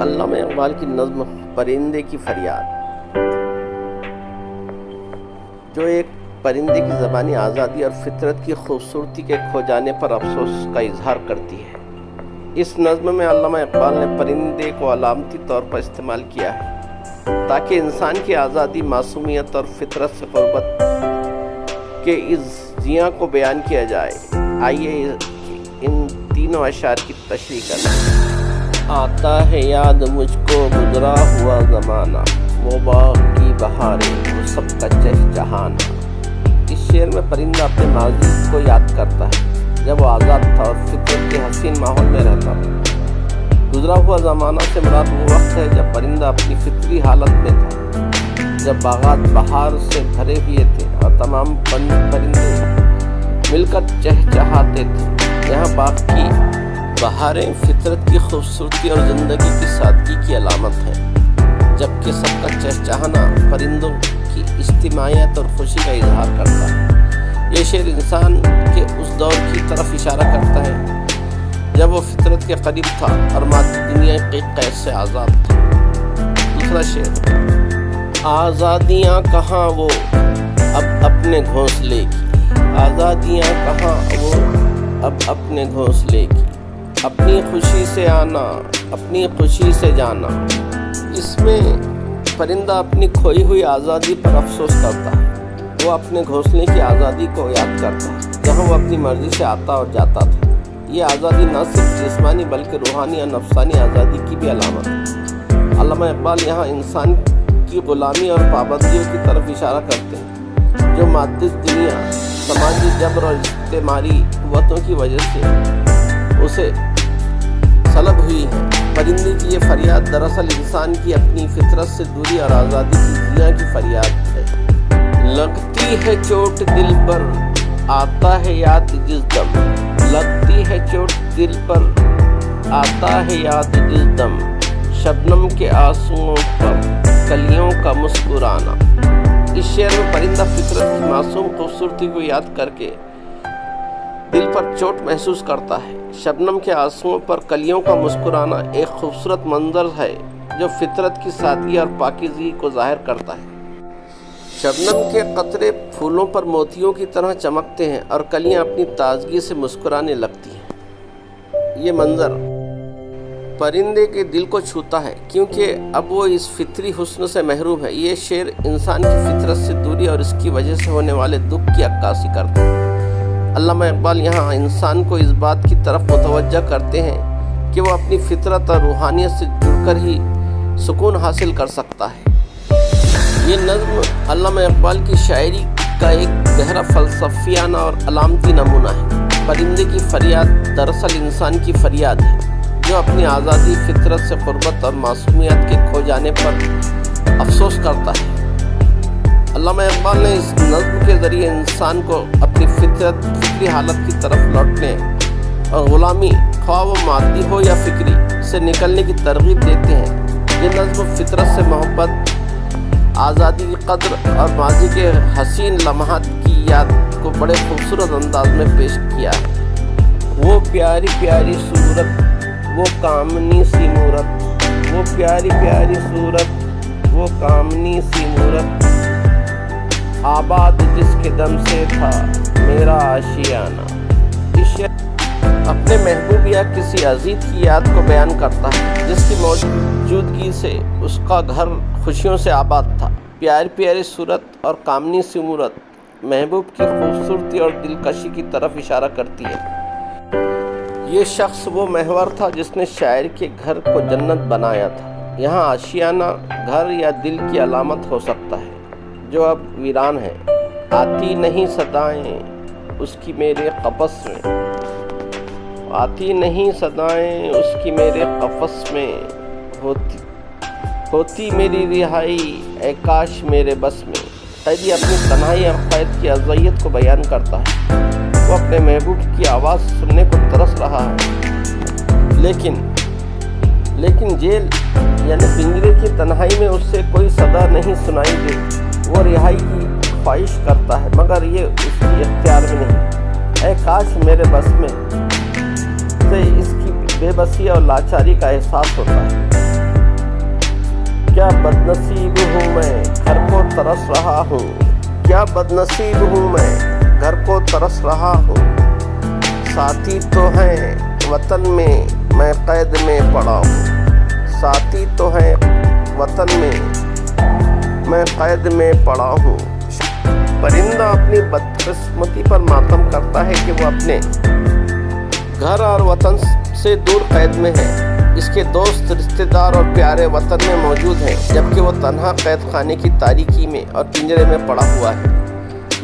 علامہ اقبال کی نظم پرندے کی فریاد، جو ایک پرندے کی زبانی آزادی اور فطرت کی خوبصورتی کے کھو جانے پر افسوس کا اظہار کرتی ہے۔ اس نظم میں علامہ اقبال نے پرندے کو علامتی طور پر استعمال کیا ہے تاکہ انسان کی آزادی، معصومیت اور فطرت سے قربت کے اس زیاں کو بیان کیا جائے۔ آئیے ان تینوں اشعار کی تشریح کریں۔ آتا ہے یاد مجھ کو گزرا ہوا زمانہ، وہ باغ کی بہاریں، وہ سب کا چہچہانا۔ اس شعر میں پرندہ اپنے ماضی کو یاد کرتا ہے جب وہ آزاد تھا اور فطرت کے حسین ماحول میں رہتا تھا۔ گزرا ہوا زمانہ سے مراد وہ وقت ہے جب پرندہ اپنی فطری حالت میں تھا، جب باغات بہار سے بھرے ہوئے تھے اور تمام پرندے مل کر چہچہاتے تھے۔ یہاں باغ کی بہاریں فطرت کی خوبصورتی اور زندگی کی سادگی کی علامت ہے، جبکہ سب کا چہچہانا پرندوں کی اجتماعیت اور خوشی کا اظہار کرتا ہے۔ یہ شعر انسان کے اس دور کی طرف اشارہ کرتا ہے جب وہ فطرت کے قریب تھا اور مادی دنیا کے قید سے آزاد تھا۔ دوسرا شعر، آزادیاں کہاں وہ اب اپنے گھونسلے کی، آزادیاں کہاں وہ اب اپنے گھونسلے کی، اپنی خوشی سے آنا، اپنی خوشی سے جانا۔ اس میں پرندہ اپنی کھوئی ہوئی آزادی پر افسوس کرتا ہے۔ وہ اپنے گھونسلے کی آزادی کو یاد کرتا ہے جہاں وہ اپنی مرضی سے آتا اور جاتا تھا۔ یہ آزادی نہ صرف جسمانی بلکہ روحانی اور نفسانی آزادی کی بھی علامت ہے۔ علامہ اقبال یہاں انسان کی غلامی اور پابندیوں کی طرف اشارہ کرتے ہیں جو مادی دنیا، سماجی جبر اور اجتماعی قوتوں کی وجہ سے اسے سلب ہوئی ہے۔ پرندے کی یہ فریاد دراصل انسان کی اپنی فطرت سے دوری اور آزادی کی زیاں کی فریاد ہے۔ لگتی ہے چوٹ دل پر، آتا ہے یاد جس دم، لگتی ہے چوٹ دل پر، آتا ہے یاد جس دم، شبنم کے آنسوؤں پر کلیوں کا مسکرانا۔ اس شعر میں پرندہ فطرت کی معصوم خوبصورتی کو یاد کر کے دل پر چوٹ محسوس کرتا ہے۔ شبنم کے آنسوؤں پر کلیوں کا مسکرانا ایک خوبصورت منظر ہے جو فطرت کی سادگی اور پاکیزگی کو ظاہر کرتا ہے۔ شبنم کے قطرے پھولوں پر موتیوں کی طرح چمکتے ہیں اور کلیاں اپنی تازگی سے مسکرانے لگتی ہیں۔ یہ منظر پرندے کے دل کو چھوتا ہے کیونکہ اب وہ اس فطری حسن سے محروم ہے۔ یہ شعر انسان کی فطرت سے دوری اور اس کی وجہ سے ہونے والے دکھ کی عکاسی کرتا ہے۔ علامہ اقبال یہاں انسان کو اس بات کی طرف متوجہ کرتے ہیں کہ وہ اپنی فطرت اور روحانیت سے جڑ کر ہی سکون حاصل کر سکتا ہے۔ یہ نظم علامہ اقبال کی شاعری کا ایک گہرا فلسفیانہ اور علامتی نمونہ ہے۔ پرندے کی فریاد دراصل انسان کی فریاد ہے جو اپنی آزادی، فطرت سے قربت اور معصومیت کے کھو جانے پر افسوس کرتا ہے۔ علامہ اقبال نے اس نظم کے ذریعے انسان کو اپنی فطری حالت کی طرف لوٹنے اور غلامی، خواہ وہ مادی ہو یا فکری، سے نکلنے کی ترغیب دیتے ہیں۔ یہ نظم فطرت سے محبت، آزادی کی قدر اور ماضی کے حسین لمحات کی یاد کو بڑے خوبصورت انداز میں پیش کیا ہے۔ وہ پیاری پیاری صورت، وہ کامنی سی مورت، وہ پیاری پیاری صورت، وہ کامنی سی مورت، آباد جس کے دم سے تھا میرا آشیانہ۔ اس شعر اپنے محبوب یا کسی عزیز کی یاد کو بیان کرتا ہے جس کی موجودگی سے اس کا گھر خوشیوں سے آباد تھا۔ پیاری پیاری صورت اور کامنی سی مورت محبوب کی خوبصورتی اور دلکشی کی طرف اشارہ کرتی ہے۔ یہ شخص وہ محور تھا جس نے شاعر کے گھر کو جنت بنایا تھا۔ یہاں آشیانہ گھر یا دل کی علامت ہو سکتا ہے جو اب ویران ہے۔ آتی نہیں صدائیں اس کی میرے قفس میں، آتی نہیں صدائیں اس کی میرے قفس میں، ہوتی میری رہائی اے کاش میرے بس میں۔ قیدی اپنی تنہائی اور قید کی اذیت کو بیان کرتا ہے۔ وہ اپنے محبوب کی آواز سننے کو ترس رہا ہے، لیکن جیل یعنی پنجرے کی تنہائی میں اس سے کوئی صدا نہیں سنائی دیتی۔ وہ رہائی کی خواہش کرتا ہے مگر یہ اس کی اختیار میں نہیں۔ اے کاش میرے بس میں سے اس کی بے بسی اور لاچاری کا احساس ہوتا ہے۔ کیا بدنصیب ہوں میں گھر کو ترس رہا ہوں، کیا بدنصیب ہوں میں گھر کو ترس رہا ہوں، ساتھی تو ہیں وطن میں قید میں پڑا ہوں، ساتھی تو ہیں وطن میں قید میں پڑا ہوں۔ پرندہ اپنی بدقسمتی پر ماتم کرتا ہے کہ وہ اپنے گھر اور وطن سے دور قید میں ہے۔ اس کے دوست، رشتہ دار اور پیارے وطن میں موجود ہیں، جبکہ وہ تنہا قید خانے کی تاریکی میں اور پنجرے میں پڑا ہوا ہے۔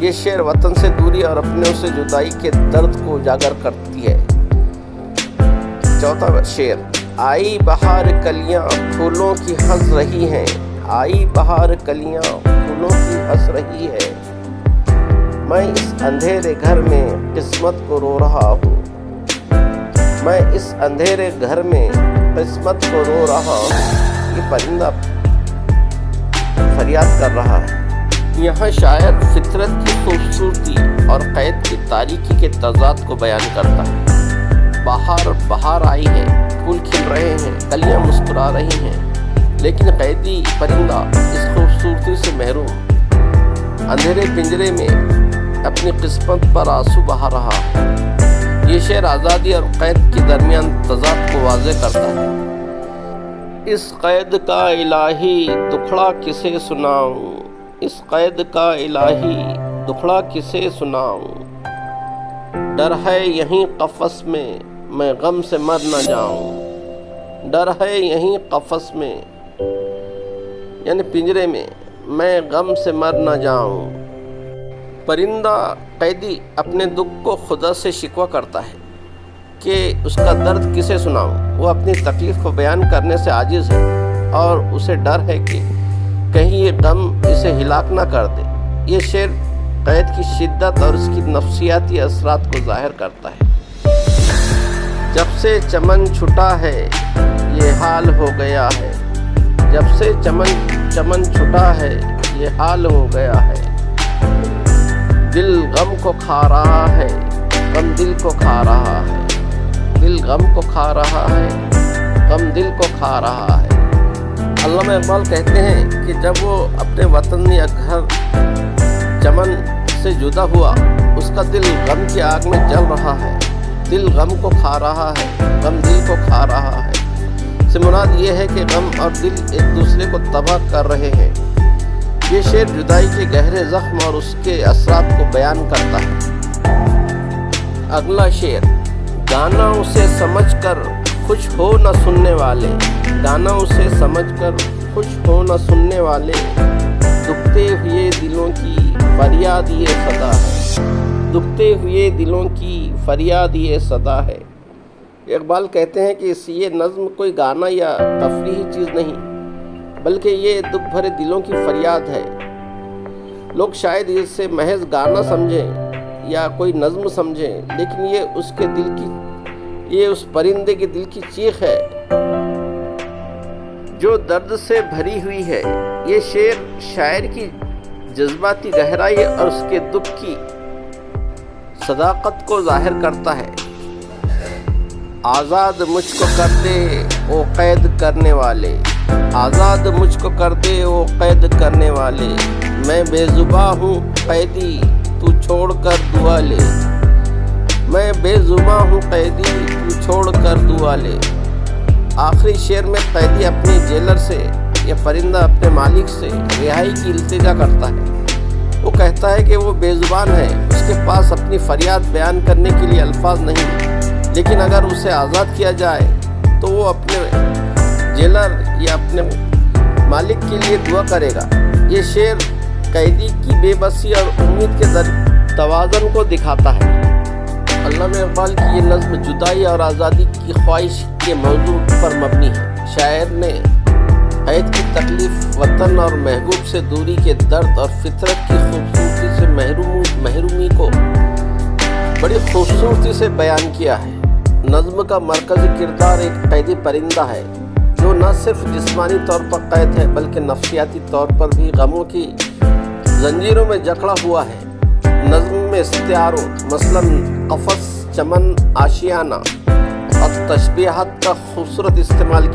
یہ شعر وطن سے دوری اور اپنوں سے جدائی کے درد کو اجاگر کرتی ہے۔ چوتھا شعر، آئی بہار کلیاں پھولوں کی ہنس رہی ہیں، آئی بہار کلیاں پھولوں کی ہنس رہی ہے، میں اس اندھیرے گھر میں قسمت کو رو رہا ہوں، میں اس اندھیرے گھر میں قسمت کو رو رہا ہوں۔ یہ پرندہ فریاد کر رہا ہے۔ یہاں شاعر فطرت کی خوبصورتی اور قید کی تاریکی کے تضاد کو بیان کرتا ہے۔ بہار آئی ہے، پھول کھل رہے ہیں، کلیاں مسکرا رہی ہیں، لیکن قیدی پرندہ اس خوبصورتی سے محروم اندھیرے پنجرے میں اپنی قسمت پر آنسو بہا رہا ہے۔ یہ شعر آزادی اور قید کے درمیان تضاد کو واضح کرتا ہے۔ اس قید کا الہی دکھڑا کسے سناؤں، اس قید کا الہی دکھڑا کسے سناؤں، ڈر ہے یہیں قفس میں غم سے مر نہ جاؤں، ڈر ہے یہیں قفس میں یعنی پنجرے میں غم سے مر نہ جاؤں۔ پرندہ قیدی اپنے دکھ کو خدا سے شکوہ کرتا ہے کہ اس کا درد کسے سناؤں۔ وہ اپنی تکلیف کو بیان کرنے سے عاجز ہے اور اسے ڈر ہے کہ کہیں یہ غم اسے ہلاک نہ کر دے۔ یہ شعر قید کی شدت اور اس کی نفسیاتی اثرات کو ظاہر کرتا ہے۔ جب سے چمن چھٹا ہے یہ حال ہو گیا ہے، جب سے چمن چھٹا ہے یہ حال ہو گیا ہے، دل غم کو کھا رہا ہے، غم دل کو کھا رہا ہے، دل غم کو کھا رہا ہے، غم دل کو کھا رہا ہے۔ علامہ اقبال کہتے ہیں کہ جب وہ اپنے وطن یا گھر چمن سے جدا ہوا، اس کا دل غم کی آگ میں جل رہا ہے، دل غم کو کھا رہا ہے، غم دل کو کھا رہا ہے۔ سے مراد یہ ہے کہ غم اور دل ایک دوسرے کو تباہ کر رہے ہیں۔ یہ شعر جدائی کے گہرے زخم اور اس کے اثرات کو بیان کرتا ہے۔ اگلا شعر، گانا اسے سمجھ کر خوش ہو نہ سننے والے، گانا اسے سمجھ کر خوش ہو نہ سننے والے، دکھتے ہوئے دلوں کی فریاد یہ صدا ہے، دکھتے ہوئے دلوں کی فریاد یہ صدا ہے۔ اقبال کہتے ہیں کہ یہ نظم کوئی گانا یا تفریحی چیز نہیں، بلکہ یہ دکھ بھرے دلوں کی فریاد ہے۔ لوگ شاید اسے محض گانا سمجھیں یا کوئی نظم سمجھیں، لیکن یہ اس پرندے کے دل کی چیخ ہے جو درد سے بھری ہوئی ہے۔ یہ شعر شاعر کی جذباتی گہرائی اور اس کے دکھ کی صداقت کو ظاہر کرتا ہے۔ آزاد مجھ کو کر دے او قید کرنے والے، آزاد مجھ کو کر دے او قید کرنے والے، میں بے زباں ہوں قیدی تو چھوڑ کر دعا لے، میں بے زباں ہوں قیدی تو چھوڑ کر دعا لے۔ آخری شعر میں قیدی اپنی جیلر سے یا پرندہ اپنے مالک سے رہائی کی التجا کرتا ہے۔ وہ کہتا ہے کہ وہ بے زبان ہے، اس کے پاس اپنی فریاد بیان کرنے کے لیے الفاظ نہیں، لیکن اگر اسے آزاد کیا جائے تو وہ اپنے جیلر یا اپنے مالک کے لیے دعا کرے گا۔ یہ شعر قیدی کی بے بسی اور امید کے توازن کو دکھاتا ہے۔ علامہ اقبال کی یہ نظم جدائی اور آزادی کی خواہش کے موضوع پر مبنی ہے۔ شاعر نے قید کی تکلیف، وطن اور محبوب سے دوری کے درد اور فطرت کی خوبصورتی سے محرومی کو بڑی خوبصورتی سے بیان کیا ہے۔ نظم کا مرکزی کردار ایک قیدی پرندہ ہے جو نہ صرف جسمانی طور پر قید ہے بلکہ نفسیاتی طور پر بھی غموں کی زنجیروں میں جکڑا ہوا ہے۔ نظم میں استعاروں مثلاً قفس، چمن، آشیانہ اور تشبیہات کا خوبصورت استعمال